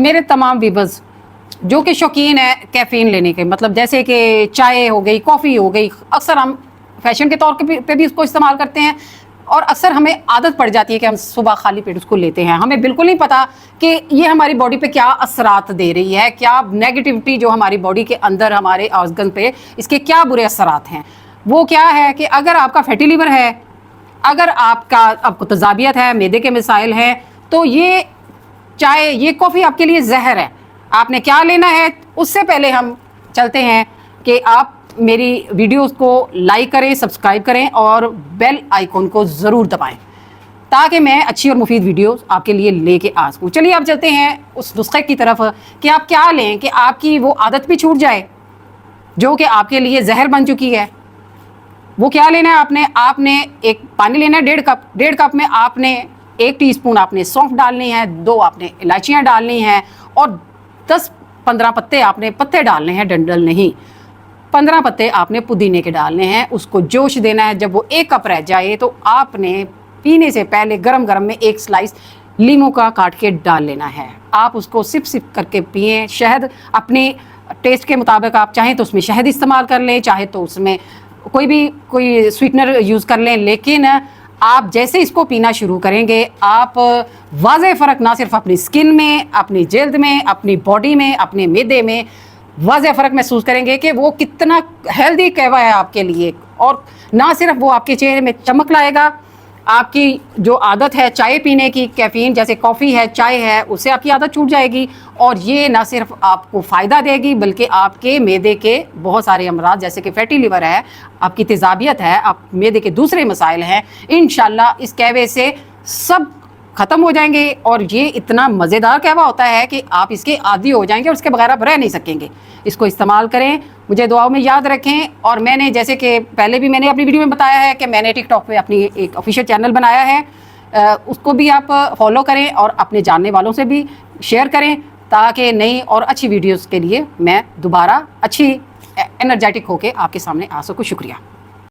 میرے تمام ویورز جو کہ شوقین ہے کیفین لینے کے، مطلب جیسے کہ چائے ہو گئی، کافی ہو گئی، اکثر ہم فیشن کے طور پہ بھی اس کو استعمال کرتے ہیں، اور اکثر ہمیں عادت پڑ جاتی ہے کہ ہم صبح خالی پیٹ اس کو لیتے ہیں، ہمیں بالکل نہیں پتا کہ یہ ہماری باڈی پہ کیا اثرات دے رہی ہے، کیا نیگیٹیوٹی جو ہماری باڈی کے اندر ہمارے آرگن پہ اس کے کیا برے اثرات ہیں۔ وہ کیا ہے کہ اگر آپ کا فیٹی لیور ہے، اگر آپ کو تیزابیت ہے، معدے کے مسائل ہیں، تو یہ چائے، یہ کافی آپ کے لیے زہر ہے۔ آپ نے کیا لینا ہے، اس سے پہلے ہم چلتے ہیں کہ آپ میری ویڈیوز کو لائک کریں، سبسکرائب کریں اور بیل آئیکن کو ضرور دبائیں تاکہ میں اچھی اور مفید ویڈیوز آپ کے لیے لے کے آ سکوں۔ چلیے اب چلتے ہیں اس نسخے کی طرف کہ آپ کیا لیں کہ آپ کی وہ عادت بھی چھوٹ جائے جو کہ آپ کے لیے زہر بن چکی ہے۔ وہ کیا لینا ہے، آپ نے ایک پانی لینا ہے 1.5 کپ میں آپ نے 1 ٹی اسپون آپ نے سونف ڈالنی ہے، 2 آپ نے الائچیاں ڈالنی ہیں، اور 10-15 پتے آپ نے پتے ڈالنے ہیں، ڈنڈل نہیں، 15 پتے آپ نے پودینے کے ڈالنے ہیں۔ اس کو جوش دینا ہے، جب وہ 1 کپ رہ جائے تو آپ نے پینے سے پہلے گرم میں 1 سلائس لیموں کا کاٹ کے ڈال لینا ہے۔ آپ اس کو سپ کر کے پئیں۔ شہد اپنے ٹیسٹ کے مطابق، آپ چاہیں تو اس میں شہد استعمال کر لیں، چاہے تو اس میں کوئی سویٹنر یوز کر لیں، لیکن آپ جیسے اس کو پینا شروع کریں گے آپ واضح فرق نہ صرف اپنی سکن میں، اپنی جلد میں، اپنی باڈی میں، اپنے معدے میں واضح فرق محسوس کریں گے کہ وہ کتنا ہیلدی قہوہ ہے آپ کے لیے، اور نہ صرف وہ آپ کے چہرے میں چمک لائے گا، آپ کی جو عادت ہے چائے پینے کی، کیفین جیسے کافی ہے، چائے ہے، اس سے آپ کی عادت چھوٹ جائے گی، اور یہ نہ صرف آپ کو فائدہ دے گی بلکہ آپ کے معدے کے بہت سارے امراض جیسے کہ فیٹی لیور ہے، آپ کی تیزابیت ہے، آپ معدے کے دوسرے مسائل ہیں، انشاءاللہ اس قہوے سے سب ختم ہو جائیں گے۔ اور یہ اتنا مزیدار قہوہ ہوتا ہے کہ آپ اس کے عادی ہو جائیں گے اور اس کے بغیر آپ رہ نہیں سکیں گے۔ اس کو استعمال کریں، مجھے دعاؤں میں یاد رکھیں، اور میں نے جیسے کہ پہلے بھی میں نے اپنی ویڈیو میں بتایا ہے کہ میں نے ٹک ٹاک پہ اپنی ایک آفیشیل چینل بنایا ہے، اس کو بھی آپ فالو کریں اور اپنے جاننے والوں سے بھی شیئر کریں تاکہ نئی اور اچھی ویڈیوز کے لیے میں دوبارہ اچھی انرجیٹک ہو کے آپ کے سامنے آ سکوں۔ شکریہ۔